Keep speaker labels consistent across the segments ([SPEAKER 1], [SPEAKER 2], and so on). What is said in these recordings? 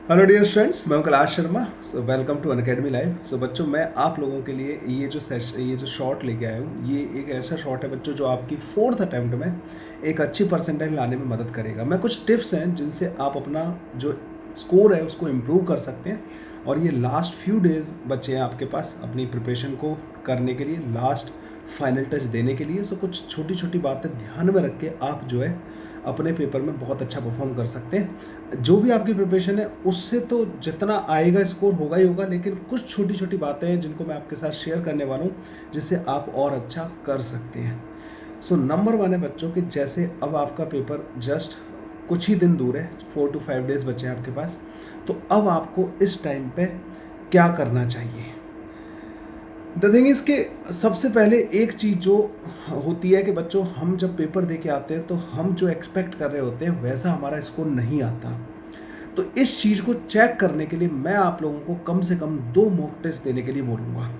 [SPEAKER 1] Hello dear students, मैं हूं Kailash Sharma. So welcome to Unacademy live. So बच्चों, मैं आप लोगों के लिए ये जो शॉट लेके आया हूँ, ये एक ऐसा शॉट है बच्चों जो आपकी फोर्थ अटैम्प्ट में एक अच्छी परसेंटाइल लाने में मदद करेगा। मैं कुछ टिप्स हैं जिनसे आप अपना जो स्कोर है उसको इम्प्रूव कर सकते हैं। और ये लास्ट फ्यू डेज बच्चे हैं आपके पास अपनी प्रिपरेशन को करने के लिए, लास्ट फाइनल टच देने के लिए। सो कुछ छोटी छोटी बातें ध्यान में रख के आप जो है अपने पेपर में बहुत अच्छा परफॉर्म कर सकते हैं। जो भी आपकी प्रिपरेशन है उससे तो जितना आएगा स्कोर होगा ही होगा, लेकिन कुछ छोटी छोटी बातें हैं जिनको मैं आपके साथ शेयर करने वाला हूँ जिससे आप और अच्छा कर सकते हैं। सो नंबर वन है बच्चों कि जैसे अब आपका पेपर जस्ट कुछ ही दिन दूर है, 4 to 5 डेज बचे हैं आपके पास। तो अब आपको इस टाइम पे क्या करना चाहिए? द थिंग इज़ कि सबसे पहले एक चीज़ जो होती है कि बच्चों, हम जब पेपर दे के आते हैं तो हम जो एक्सपेक्ट कर रहे होते हैं वैसा हमारा स्कोर नहीं आता। तो इस चीज़ को चेक करने के लिए मैं आप लोगों को कम से कम 2 मॉक टेस्ट देने के लिए बोलूँगा।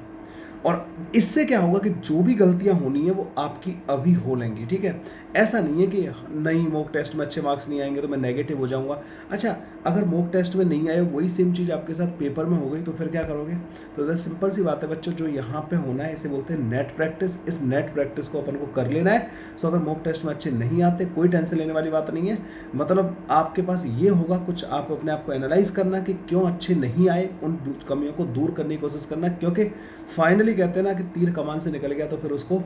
[SPEAKER 1] और इससे क्या होगा कि जो भी गलतियां होनी है वो आपकी अभी हो लेंगी। ठीक है, ऐसा नहीं है कि नहीं मॉक टेस्ट में अच्छे मार्क्स नहीं आएंगे तो मैं नेगेटिव हो जाऊंगा। अच्छा, अगर मॉक टेस्ट में नहीं आए वही सेम चीज़ आपके साथ पेपर में हो गई तो फिर क्या करोगे? तो द सिंपल सी बात है बच्चों, जो यहाँ पे होना है इसे बोलते हैं नेट प्रैक्टिस। इस नेट प्रैक्टिस को अपन को कर लेना है। सो अगर मॉक टेस्ट में अच्छे नहीं आते, कोई टेंशन लेने वाली बात नहीं है। मतलब आपके पास ये होगा कुछ, आप अपने आप को एनालाइज करना कि क्यों अच्छे नहीं आए, उन कमियों को दूर करने की कोशिश करना। क्योंकि फाइनली कहते हैं ना कि तीर कमान से निकल गया तो फिर उसको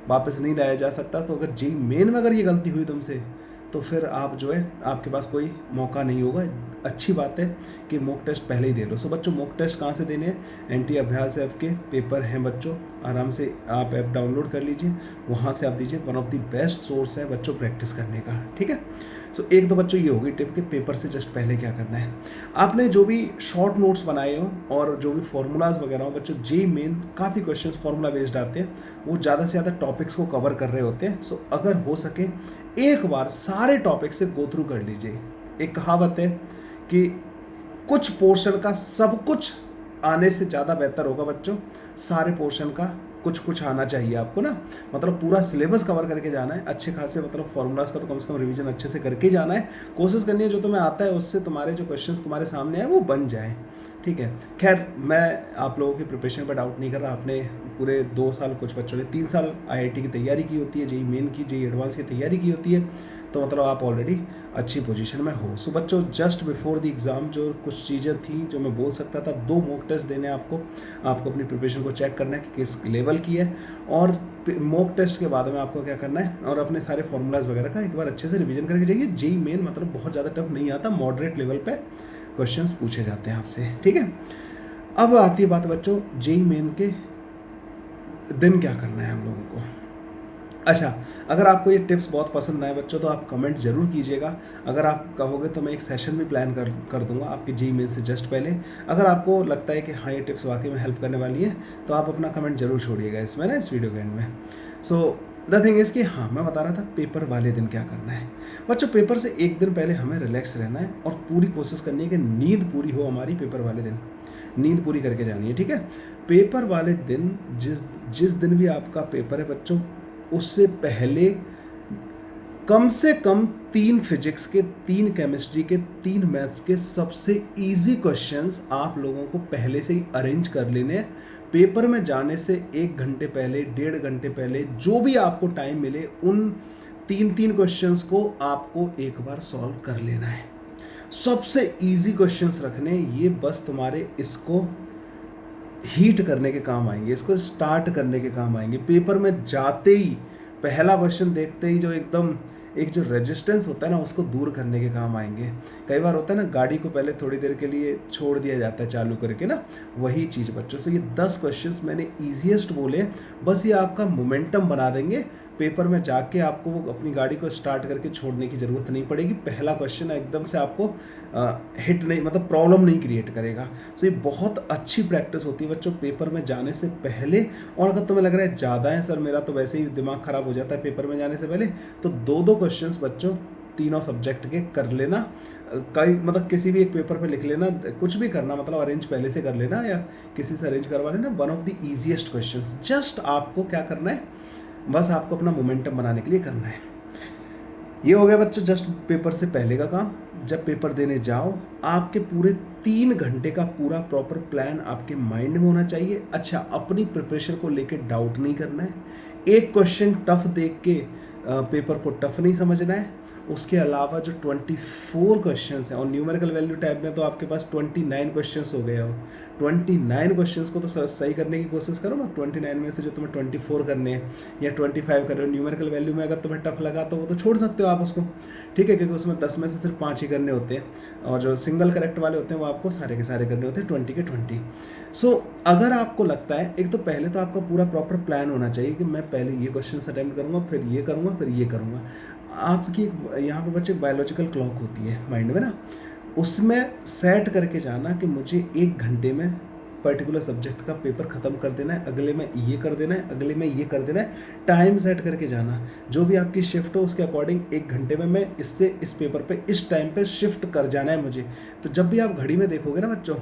[SPEAKER 1] वापस नहीं लाया जा सकता। तो अगर जेई मेन में अगर ये गलती हुई तुमसे तो फिर आप जो है आपके पास कोई मौका नहीं होगा। अच्छी बात है कि मॉक टेस्ट पहले ही दे लो। सो बच्चों, मॉक टेस्ट कहाँ से देने हैं? एनटी अभ्यास ऐप के पेपर हैं बच्चों, आराम से आप ऐप डाउनलोड कर लीजिए, वहाँ से आप दीजिए। One of the best source है बच्चों प्रैक्टिस करने का। ठीक है, सो एक तो बच्चों ये होगी टिप कि पेपर से जस्ट पहले क्या करना है। आपने जो भी शॉर्ट नोट्स बनाए हो और जो भी फॉर्मूलाज वगैरह हो बच्चों, जेई मेन काफ़ी क्वेश्चंस फार्मूला बेस्ड आते हैं, वो ज़्यादा से ज़्यादा टॉपिक्स को कवर कर रहे होते हैं। सो अगर हो सके एक बार सारे टॉपिक से गो थ्रू कर लीजिए। एक कहावत है कि कुछ पोर्शन का सब कुछ आने से ज़्यादा बेहतर होगा बच्चों सारे पोर्शन का कुछ कुछ आना चाहिए आपको ना। मतलब पूरा सिलेबस कवर करके जाना है अच्छे खासे, मतलब फॉर्मूलाज का तो कम से कम रिवीजन अच्छे से करके जाना है। कोशिश करनी है जो तुम्हें आता है उससे तुम्हारे जो क्वेश्चंस तुम्हारे सामने आए वो बन जाए। ठीक है, खैर मैं आप लोगों की प्रिपरेशन पर डाउट नहीं कर रहा। आपने पूरे 2 साल, कुछ बच्चों ने 3 साल आईआईटी की तैयारी की होती है, जेई मेन की, जेई एडवांस की तैयारी की होती है, तो मतलब आप ऑलरेडी अच्छी पोजीशन में हो। सो बच्चों, जस्ट बिफोर द एग्ज़ाम जो कुछ चीज़ें थी जो मैं बोल सकता था, 2 मॉक टेस्ट देने आपको अपनी प्रिपरेशन को चेक करना है कि किस लेवल की है। और मॉक टेस्ट के बाद में आपको क्या करना है, और अपने सारे फॉर्मूलाज वगैरह का एक बार अच्छे से रिवीजन करके जाइए। जेई मेन मतलब बहुत ज़्यादा टफ नहीं आता, मॉडरेट लेवल पे क्वेश्चंस पूछे जाते हैं आपसे। ठीक है, अब आती है बात बच्चों जेई मेन के दिन क्या करना है हम लोगों को। अच्छा, अगर आपको ये टिप्स बहुत पसंद आए बच्चों तो आप कमेंट ज़रूर कीजिएगा। अगर आप कहोगे तो मैं एक सेशन भी प्लान कर दूंगा आपके जेई मेन से जस्ट पहले। अगर आपको लगता है कि हाँ ये टिप्स वाकई में हेल्प करने वाली है तो आप अपना कमेंट ज़रूर छोड़िएगा इसमें ना, इस वीडियो के एंड में। सो द थिंग इज़ कि हाँ, मैं बता रहा था पेपर वाले दिन क्या करना है बच्चों। पेपर से एक दिन पहले हमें रिलैक्स रहना है और पूरी कोशिश करनी है कि नींद पूरी हो हमारी पेपर वाले दिन। नींद पूरी करके जानी है। ठीक है, पेपर वाले दिन जिस जिस दिन भी आपका पेपर है बच्चों, उससे पहले कम से कम 3 फिजिक्स के, 3 केमिस्ट्री के, 3 मैथ्स के सबसे इजी क्वेश्चंस आप लोगों को पहले से ही अरेंज कर लेने हैं। पेपर में जाने से 1 घंटे पहले, 1.5 घंटे पहले, जो भी आपको टाइम मिले, उन 3 क्वेश्चंस को आपको एक बार सॉल्व कर लेना है। सबसे इजी क्वेश्चंस रखने, ये बस तुम्हारे इसको हीट करने के काम आएंगे, इसको स्टार्ट करने के काम आएंगे। पेपर में जाते ही पहला क्वेश्चन देखते ही जो एकदम एक जो रेजिस्टेंस होता है ना उसको दूर करने के काम आएंगे। कई बार होता है ना, गाड़ी को पहले थोड़ी देर के लिए छोड़ दिया जाता है चालू करके ना, वही चीज़ बच्चों। से ये 10 क्वेश्चंस मैंने ईजीएस्ट बोले, बस ये आपका मोमेंटम बना देंगे। पेपर में जाके आपको अपनी गाड़ी को स्टार्ट करके छोड़ने की ज़रूरत नहीं पड़ेगी। पहला क्वेश्चन एकदम से आपको हिट नहीं, मतलब प्रॉब्लम नहीं क्रिएट करेगा। सो ये बहुत अच्छी प्रैक्टिस होती है बच्चों पेपर में जाने से पहले। और अगर तुम्हें लग रहा है ज़्यादा है सर, मेरा तो वैसे ही दिमाग ख़राब हो जाता है पेपर में जाने से पहले, तो 2-2 क्वेश्चंस बच्चों तीनों सब्जेक्ट के कर लेना। कई मतलब किसी भी एक पेपर पे लिख लेना, कुछ भी करना, मतलब अरेंज पहले से कर लेना या किसी से अरेंज करवा लेना। One of the easiest questions, just आपको क्या करना है, बस आपको अपना मोमेंटम बनाने के लिए करना है। ये हो गया बच्चों जस्ट पेपर से पहले का काम। जब पेपर देने जाओ, आपके पूरे 3 घंटे का पूरा प्रॉपर प्लान आपके माइंड में होना चाहिए। अच्छा, अपनी प्रिपरेशन को लेके डाउट नहीं करना है। एक क्वेश्चन टफ देख के पेपर को टफ नहीं समझना है। उसके अलावा जो 24 क्वेश्चंस हैं, और न्यूमेरिकल वैल्यू टाइप में तो आपके पास 29 क्वेश्चंस हो गए हो। 29 क्वेश्चंस को तो सही करने की कोशिश करो ना। 29 में से जो तुम्हें 24 करने हैं या 25 कर रहे हो, न्यूमेरिकल वैल्यू में अगर तुम्हें टफ लगा तो वो तो छोड़ सकते हो आप उसको, ठीक है, क्योंकि उसमें 10 में से सिर्फ 5 ही करने होते हैं, और जो सिंगल करेक्ट वाले होते हैं वो आपको सारे के सारे करने होते हैं 20 के 20। सो अगर आपको लगता है, एक तो पहले तो आपका पूरा प्रॉपर प्लान होना चाहिए कि मैं पहले ये क्वेश्चन अटेम्प्ट करूँगा, फिर ये करूँगा, फिर ये करूँगा। आपकी यहाँ पे बच्चे बायोलॉजिकल क्लॉक होती है माइंड में ना, उसमें सेट करके जाना कि मुझे 1 घंटे में पर्टिकुलर सब्जेक्ट का पेपर ख़त्म कर देना है, अगले में ये कर देना है, अगले में ये कर देना है। टाइम सेट करके जाना, जो भी आपकी शिफ्ट हो उसके अकॉर्डिंग 1 घंटे में मैं इससे इस पेपर पे इस टाइम पे शिफ्ट कर जाना है मुझे। तो जब भी आप घड़ी में देखोगे ना बच्चों,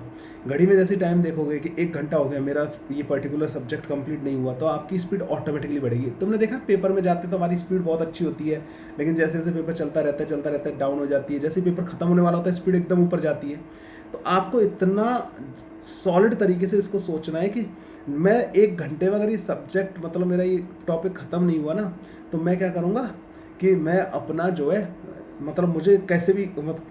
[SPEAKER 1] घड़ी में जैसे टाइम देखोगे कि 1 घंटा हो गया मेरा ये पर्टिकुलर सब्जेक्ट कंप्लीट नहीं हुआ, तो आपकी स्पीड ऑटोमेटिकली बढ़ेगी। तुमने देखा पेपर में जाते तो हमारी स्पीड बहुत अच्छी होती है, लेकिन जैसे जैसे पेपर चलता रहता है डाउन हो जाती है। जैसे पेपर खत्म होने वाला होता है स्पीड एकदम ऊपर जाती है। तो आपको इतना सॉलिड तरीके से इसको सोचना है कि मैं 1 घंटे में अगर ये सब्जेक्ट मतलब मेरा ये टॉपिक ख़त्म नहीं हुआ ना, तो मैं क्या करूँगा कि मैं अपना जो है मतलब मुझे कैसे भी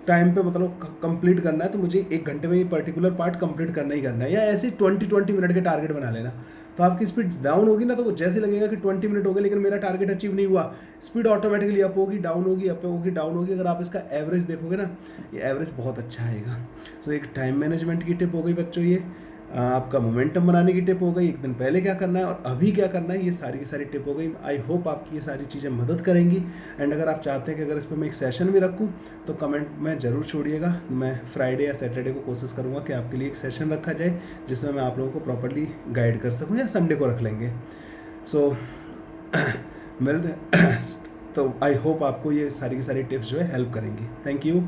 [SPEAKER 1] टाइम पे मतलब कंप्लीट करना है, तो मुझे 1 घंटे में ये पर्टिकुलर पार्ट कंप्लीट करना ही करना है, या ऐसे 20 मिनट के टारगेट बना लेना। तो आपकी स्पीड डाउन होगी ना, तो वो जैसे लगेगा कि 20 मिनट हो गए लेकिन मेरा टारगेट अचीव नहीं हुआ, स्पीड ऑटोमेटिकली अप होगी, डाउन होगी, अप होगी, डाउन होगी। अगर आप इसका एवरेज देखोगे ना, ये एवरेज बहुत अच्छा आएगा। सो एक टाइम मैनेजमेंट की टिप हो गई बच्चों, ये आपका मोमेंटम बनाने की टिप हो गई, 1 दिन पहले क्या करना है और अभी क्या करना है, ये सारी की सारी टिप हो गई। आई होप आपकी ये सारी चीज़ें मदद करेंगी। एंड अगर आप चाहते हैं कि अगर इस पर मैं एक सेशन भी रखूँ, तो कमेंट में ज़रूर छोड़िएगा। मैं फ्राइडे या सैटरडे को कोशिश करूँगा कि आपके लिए एक सेशन रखा जाए, जिसमें मैं आप लोगों को प्रॉपर्ली गाइड कर सकूँ, या संडे को रख लेंगे। सो मिलते तो आई होप आपको ये सारी की सारी टिप्स जो है हेल्प करेंगी। Thank you.